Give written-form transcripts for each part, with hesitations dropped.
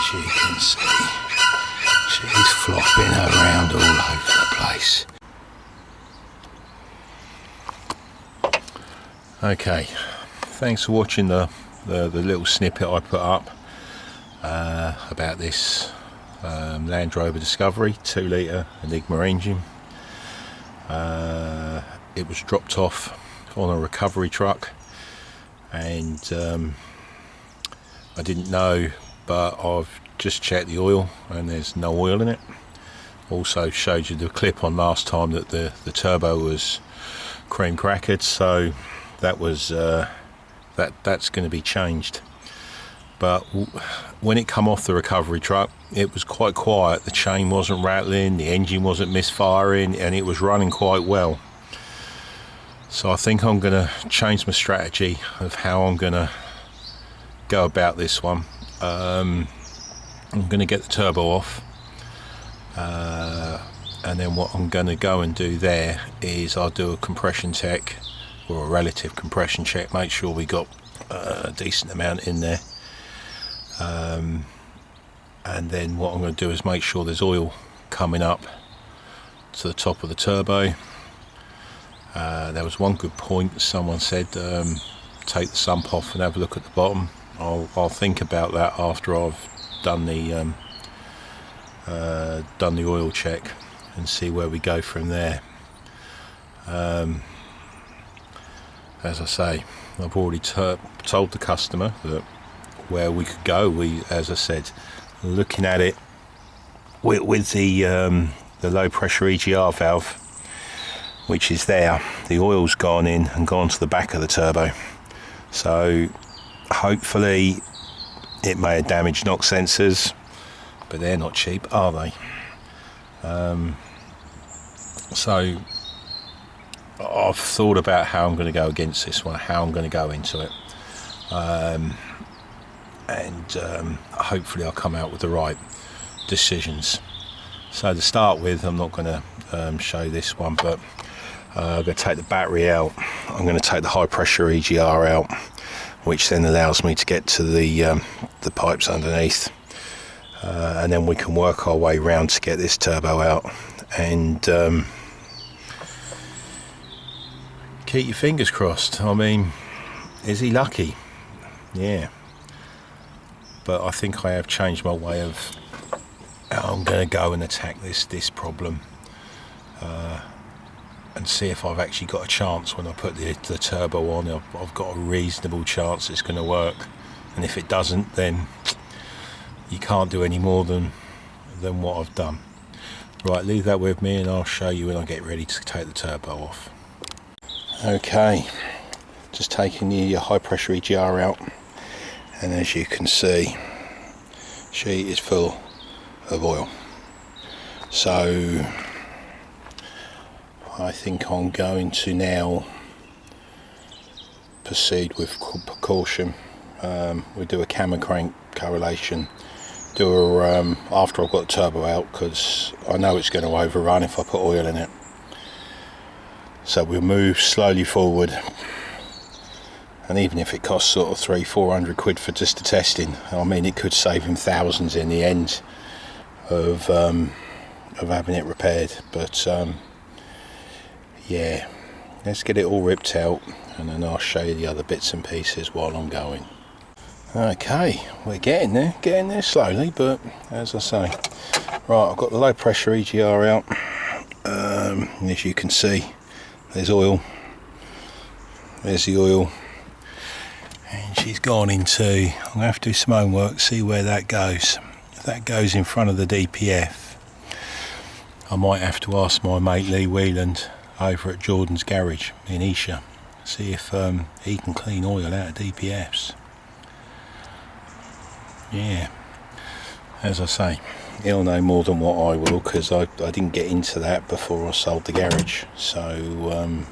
as you can see, she's flopping around all over the place. Okay, thanks for watching the little snippet I put up about this Land Rover Discovery 2 litre Enigma engine. It was dropped off on a recovery truck, and I didn't know, but I've just checked the oil and there's no oil in it. Also showed you the clip on last time that the turbo was cream crackered, so that was that's going to be changed. But when it come off the recovery truck, it was quite quiet. The chain wasn't rattling, the engine wasn't misfiring, and it was running quite well. So I think I'm going to change my strategy of how I'm going to go about this one. I'm going to get the turbo off, and then what I'm going to go and do there is I'll do a compression check, or a relative compression check, make sure we got a decent amount in there. And then what I'm going to do is make sure there's oil coming up to the top of the turbo. There was one good point someone said, take the sump off and have a look at the bottom. I'll think about that after I've done the oil check and see where we go from there. As I say, I've already told the customer that where we could go. We, as I said, looking at it with the low pressure EGR valve, which is there, the oil's gone in and gone to the back of the turbo. So hopefully it may have damaged knock sensors, but they're not cheap, are they? So I've thought about how I'm going to go against this one, how I'm going to go into it, and hopefully I'll come out with the right decisions. So to start with, I'm not going to show this one, but I'm going to take the battery out. I'm going to take the high pressure EGR out, which then allows me to get to the pipes underneath, and then we can work our way round to get this turbo out. And keep your fingers crossed. I mean, is he lucky? Yeah. But I think I have changed my way of how I'm going to go and attack this problem, and see if I've actually got a chance when I put the turbo on. I've got a reasonable chance it's going to work, and if it doesn't, then you can't do any more than what I've done. Right, leave that with me and I'll show you when I get ready to take the turbo off. Okay, just taking the high pressure EGR out, and as you can see, she is full of oil. So I think I'm going to now proceed with precaution. We do a camera crank correlation, after I've got the turbo out, because I know it's going to overrun if I put oil in it. So we'll move slowly forward, and even if it costs sort of 300-400 quid for just the testing, I mean, it could save him thousands in the end of having it repaired. But yeah, let's get it all ripped out, and then I'll show you the other bits and pieces while I'm going. Okay, we're getting there slowly, but as I say, right, I've got the low pressure EGR out. As you can see, there's oil. There's the oil, and she's gone into, I'm going to have to do some homework, see where that goes. If that goes in front of the DPF, I might have to ask my mate Lee Wheeland over at Jordan's garage in Esher, see if he can clean oil out of DPFs. Yeah, as I say, he'll know more than what I will, because I didn't get into that before I sold the garage. So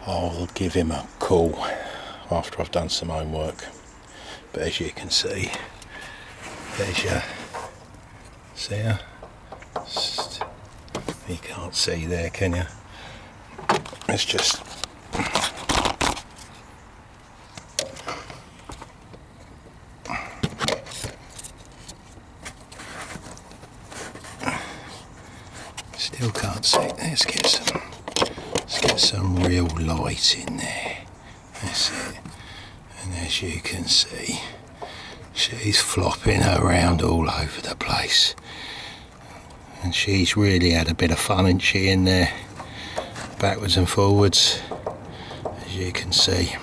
I'll give him a call after I've done some homework. But as you can see, there's your, see her? You can't see there, can you? It's just, Still can't see. Let's get some real light in there. That's it. And as you can see, she's flopping around all over the place. And she's really had a bit of fun, hasn't she, in there? Backwards and forwards, as you can see.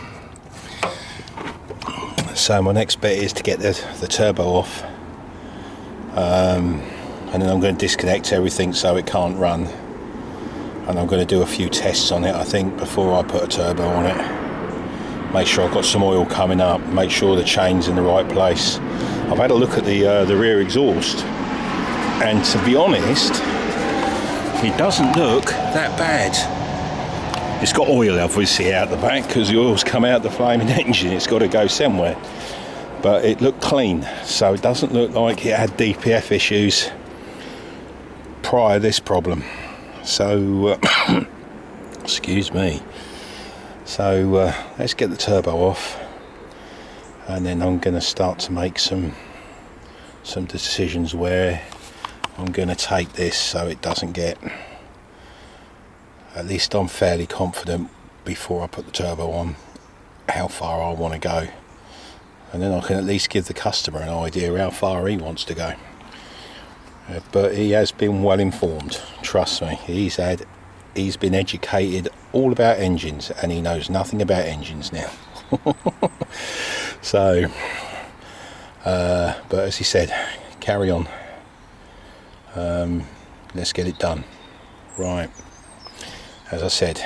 So my next bit is to get the turbo off. And then I'm going to disconnect everything so it can't run. And I'm going to do a few tests on it, I think, before I put a turbo on it. Make sure I've got some oil coming up, make sure the chain's in the right place. I've had a look at the rear exhaust, and to be honest, it doesn't look that bad. It's got oil obviously out the back because the oil's come out the flaming engine. It's got to go somewhere. But it looked clean, so it doesn't look like it had DPF issues prior to this problem. So, excuse me. So let's get the turbo off, and then I'm going to start to make some decisions where I'm going to take this so it doesn't get, at least I'm fairly confident before I put the turbo on how far I want to go, and then I can at least give the customer an idea how far he wants to go. But he has been well informed, trust me. He's been educated all about engines, and he knows nothing about engines now. So but as he said, carry on. Let's get it done. Right, as I said,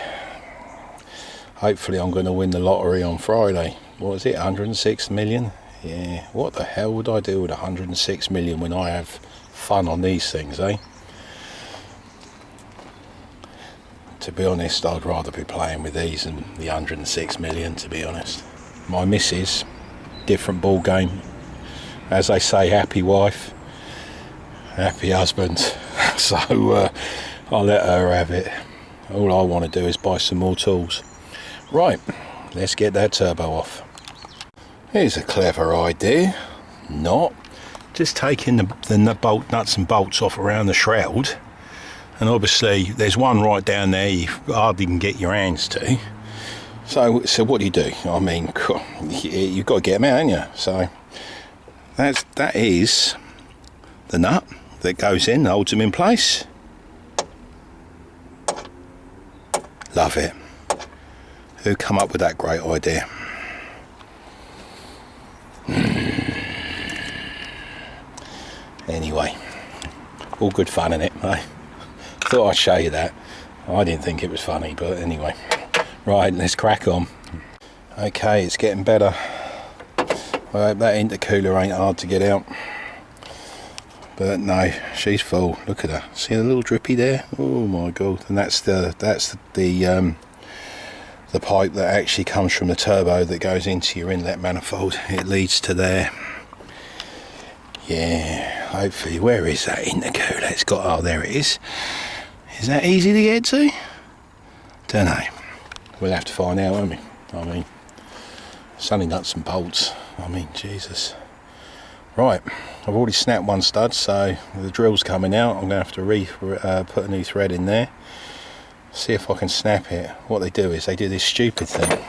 hopefully I'm going to win the lottery on Friday. What was it, 106 million? Yeah, what the hell would I do with 106 million when I have fun on these things, eh? To be honest, I'd rather be playing with these than the 106 million, to be honest. My missus, different ball game. As they say, happy wife, happy husband. So I'll let her have it. All I want to do is buy some more tools. Right, let's get that turbo off. Here's a clever idea. Not just taking the bolt nuts and bolts off around the shroud, and obviously there's one right down there you hardly can get your hands to. So what do you do? I mean, you've got to get them out, haven't you? So that is the nut that goes in, holds them in place. Love it. Who come up with that great idea? Anyway, all good fun in it. I thought I'd show you that. I didn't think it was funny, but anyway. Right, let's crack on. Okay, it's getting better. I hope that intercooler ain't hard to get out. But no, she's full. Look at her. See the little drippy there? Oh my god! And that's the pipe that actually comes from the turbo that goes into your inlet manifold. It leads to there. Yeah, hopefully. Where is that intercooler? It's got, oh, there it is. Is that easy to get to? Don't know. We'll have to find out, won't we? I mean, it's only nuts and bolts. I mean, Jesus. Right, I've already snapped one stud, so the drill's coming out. I'm going to have to put a new thread in there. See if I can snap it. What they do is they do this stupid thing.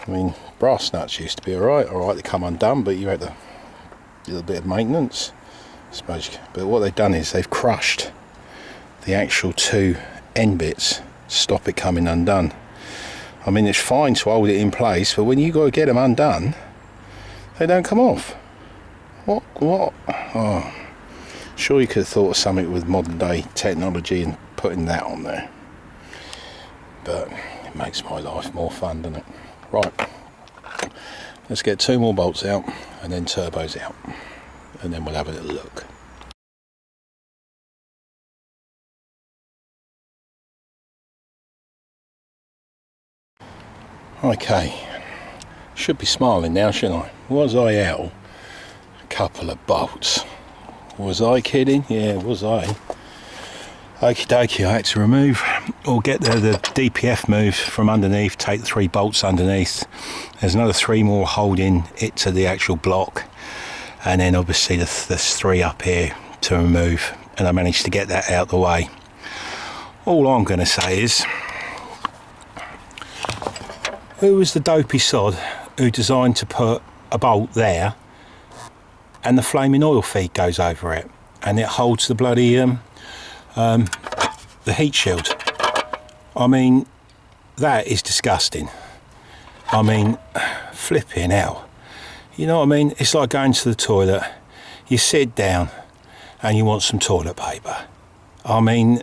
I mean, brass nuts used to be alright, they come undone, but you had a little bit of maintenance, I suppose. But what they've done is they've crushed the actual two end bits to stop it coming undone. I mean, it's fine to hold it in place, but when you got to get them undone, they don't come off. What? Oh, sure you could have thought of something with modern day technology and putting that on there. But it makes my life more fun, doesn't it? Right, let's get two more bolts out and then turbos out, and then we'll have a little look. Okay, should be smiling now, shouldn't I? Was I out a couple of bolts? Was I kidding? Yeah, was I? Okie dokie, I had to remove or get the DPF moved from underneath, take the 3 bolts underneath. There's another 3 more holding it to the actual block, and then obviously there's 3 up here to remove, and I managed to get that out the way. all I'm going to say is, who was the dopey sod who designed to put a bolt there and the flaming oil feed goes over it and it holds the bloody the heat shield? I mean, that is disgusting. I mean, flipping hell. You know what I mean? It's like going to the toilet, you sit down and you want some toilet paper. I mean,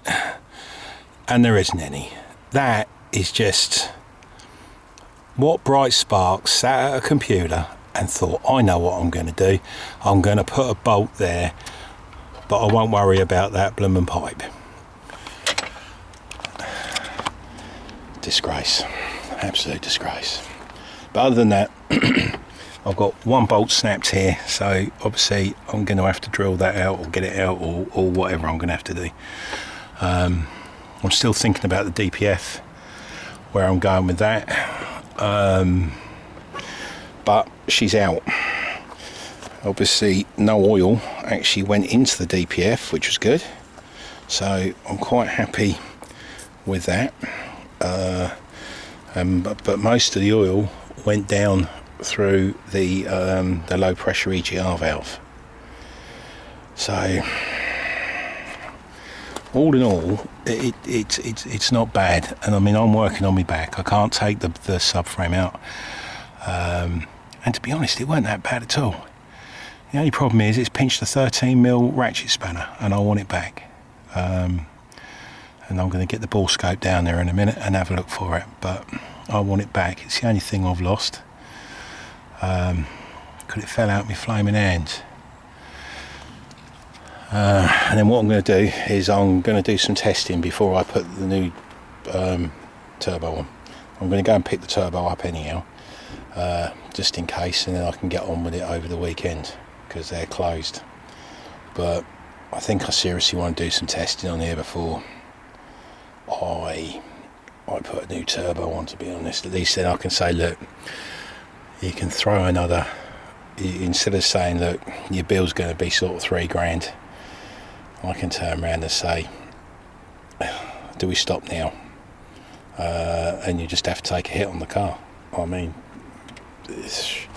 and there isn't any. That is just... What bright spark sat at a computer and thought, I know what I'm going to do. I'm going to put a bolt there, but I won't worry about that bloomin' pipe. Disgrace. Absolute disgrace. But other than that, I've got one bolt snapped here, so obviously I'm going to have to drill that out or get it out or whatever I'm going to have to do. I'm still thinking about the DPF, where I'm going with that. But she's out. Obviously no oil actually went into the DPF, which was good, so I'm quite happy with that. But most of the oil went down through the low pressure EGR valve. So all in all, it's not bad. And I mean, I'm working on my back. I can't take the subframe out. And to be honest, it weren't that bad at all. The only problem is it's pinched a 13mm ratchet spanner and I want it back. And I'm going to get the ball scope down there in a minute and have a look for it, but I want it back. It's the only thing I've lost. Because it fell out my flaming hands. And then what I'm going to do is I'm going to do some testing before I put the new turbo on. I'm going to go and pick the turbo up anyhow, just in case, and then I can get on with it over the weekend because they're closed. But I think I seriously want to do some testing on here before I put a new turbo on, to be honest. At least then I can say, look, you can throw another, instead of saying, look, your bill's going to be sort of £3,000, I can turn around and say, do we stop now? And you just have to take a hit on the car. I mean, it's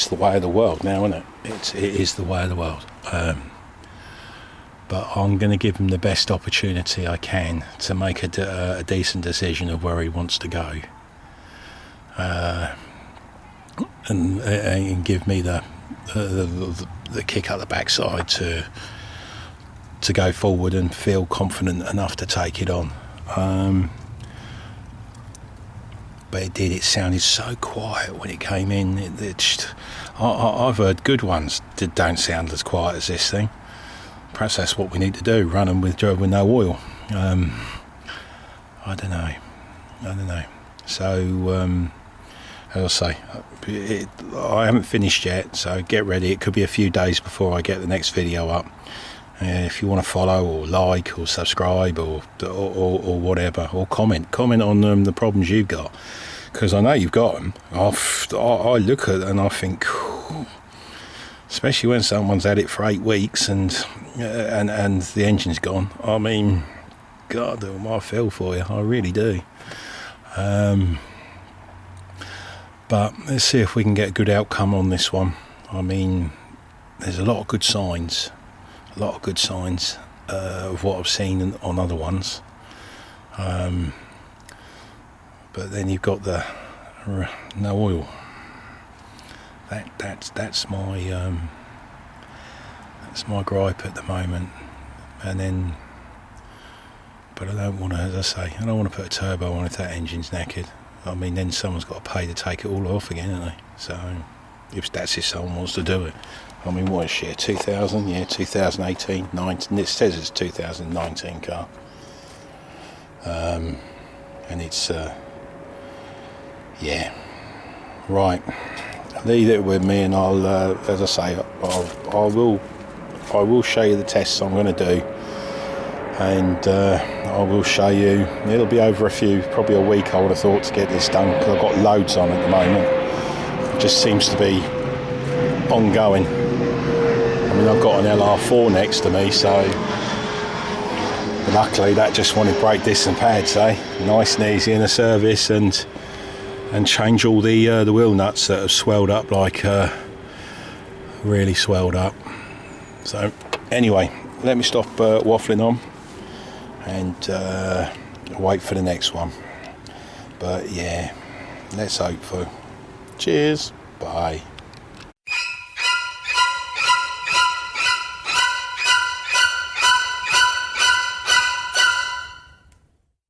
the way of the world now, isn't it? It is the way of the world. But I'm going to give him the best opportunity I can to make a decent decision of where he wants to go, and give me the kick up the backside to go forward and feel confident enough to take it on. But it did. It sounded so quiet when it came in. I've heard good ones that don't sound as quiet as this thing. Perhaps that's what we need to do, run them with no oil. I don't know. So, as I say, I haven't finished yet, so get ready. It could be a few days before I get the next video up. If you want to follow or like or subscribe or whatever, or comment on the problems you've got, because I know you've got them. I look at it and I think, especially when someone's had it for 8 weeks and the engine's gone. I mean, God, I feel for you. I really do. But let's see if we can get a good outcome on this one. I mean, there's a lot of good signs. Of what I've seen on other ones. But then you've got the no oil. That's my gripe at the moment. And then, but I don't want to, as I say, I don't want to put a turbo on if that engine's knackered. I mean, then someone's got to pay to take it all off again, haven't they? So if someone wants to do it. I mean, what is she, 2000? Yeah, 2018, 19. It says it's 2019 car. And it's, yeah. Right. Leave it with me and I'll, as I say, I will show you the tests I'm going to do. And I will show you, it'll be over probably a week I would have thought to get this done, because I've got loads on at the moment. It just seems to be ongoing. I mean, I've got an LR4 next to me, so luckily that just wanted brake discs and pads, nice and easy in a service, and change all the wheel nuts that have swelled up, like really swelled up. So anyway, let me stop waffling on and wait for the next one. But yeah, let's hope for. Cheers, bye.